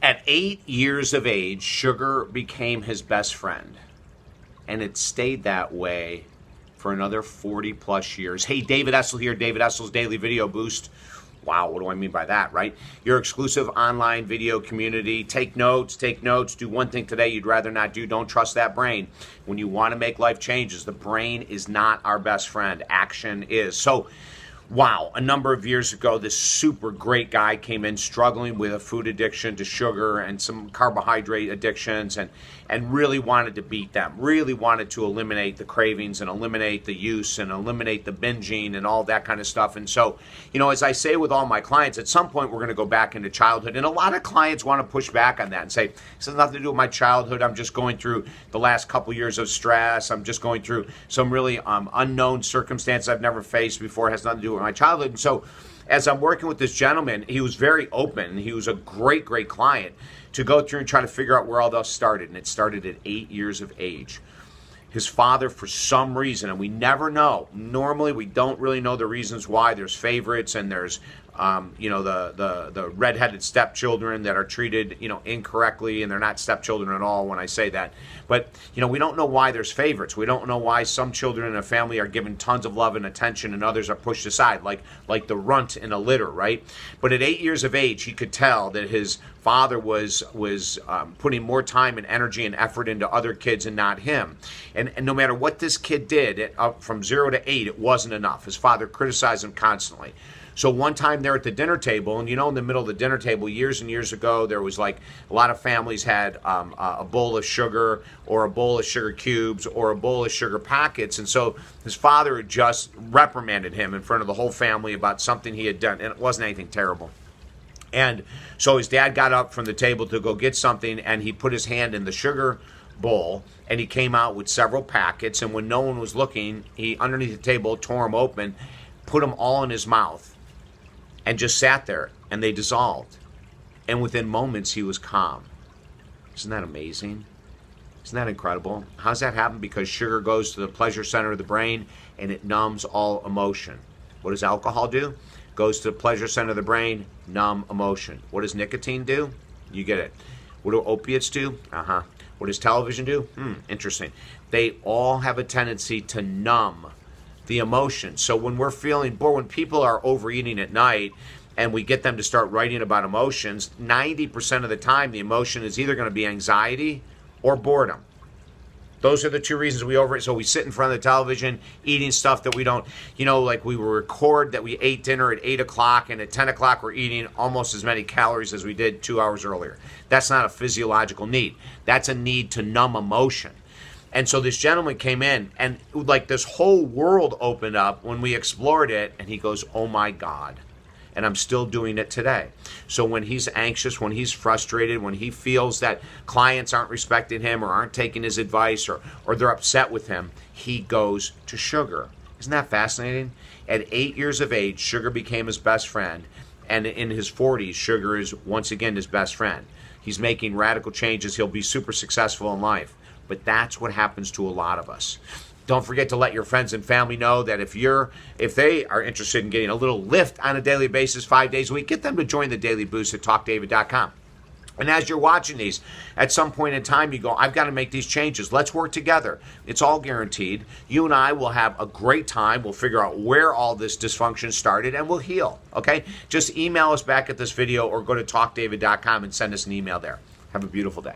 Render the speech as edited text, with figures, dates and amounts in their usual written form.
At 8 years of age, sugar became his best friend. And it stayed that way for another 40 plus years. Hey, David Essel here, David Essel's Daily Video Boost. Wow, what do I mean by that, right? Your exclusive online video community. Take notes, take notes. Do one thing today you'd rather not do. Don't trust that brain. When you want to make life changes, the brain is not our best friend. Action is. So, wow, a number of years ago, this super great guy came in struggling with a food addiction to sugar and some carbohydrate addictions and really wanted to beat them, really wanted to eliminate the cravings and eliminate the use and eliminate the binging and all that kind of stuff. And so, you know, as I say with all my clients, at some point we're going to go back into childhood. And a lot of clients want to push back on that and say, this has nothing to do with my childhood. I'm just going through the last couple years of stress. I'm just going through some really unknown circumstances I've never faced before. It has nothing to do with my childhood. And so as I'm working with this gentleman, he was very open. He was a great, great client to go through and try to figure out where all this started. And it started at 8 years of age. His father, for some reason, and we never know. Normally, we don't really know the reasons why. There's favorites and there's, the redheaded stepchildren that are treated, incorrectly, and they're not stepchildren at all when I say that. But, we don't know why there's favorites. We don't know why some children in a family are given tons of love and attention and others are pushed aside, like the runt in a litter, right? But at 8 years of age, he could tell that his father was putting more time and energy and effort into other kids and not him. And no matter what this kid did, from 0 to 8, it wasn't enough. His father criticized him constantly. So one time they're at the dinner table, and in the middle of the dinner table, years and years ago, there was like a lot of families had a bowl of sugar or a bowl of sugar cubes or a bowl of sugar packets. And so his father had just reprimanded him in front of the whole family about something he had done, and it wasn't anything terrible. And so his dad got up from the table to go get something, and he put his hand in the sugar bowl, and he came out with several packets, and when no one was looking, he, underneath the table, tore them open, put them all in his mouth, and just sat there, and they dissolved. And within moments, he was calm. Isn't that amazing? Isn't that incredible? How does that happen? Because sugar goes to the pleasure center of the brain, and it numbs all emotion. What does alcohol do? Goes to the pleasure center of the brain, numb emotion. What does nicotine do? You get it. What do opiates do? What does television do? Interesting. They all have a tendency to numb the emotion. So when we're feeling bored, when people are overeating at night and we get them to start writing about emotions, 90% of the time the emotion is either going to be anxiety or boredom. Those are the two reasons we overeat. So we sit in front of the television eating stuff that we don't, like we record that we ate dinner at 8 o'clock and at 10 o'clock we're eating almost as many calories as we did 2 hours earlier. That's not a physiological need. That's a need to numb emotion. And so this gentleman came in and like this whole world opened up when we explored it, and he goes, oh my God. And I'm still doing it today. So when he's anxious, when he's frustrated, when he feels that clients aren't respecting him or aren't taking his advice or they're upset with him, he goes to sugar. Isn't that fascinating? At 8 years of age, sugar became his best friend. And in his 40s, sugar is once again his best friend. He's making radical changes. He'll be super successful in life. But that's what happens to a lot of us. Don't forget to let your friends and family know that if they are interested in getting a little lift on a daily basis, 5 days a week, get them to join the Daily Boost at TalkDavid.com. And as you're watching these, at some point in time, you go, I've got to make these changes. Let's work together. It's all guaranteed. You and I will have a great time. We'll figure out where all this dysfunction started, and we'll heal, okay? Just email us back at this video or go to TalkDavid.com and send us an email there. Have a beautiful day.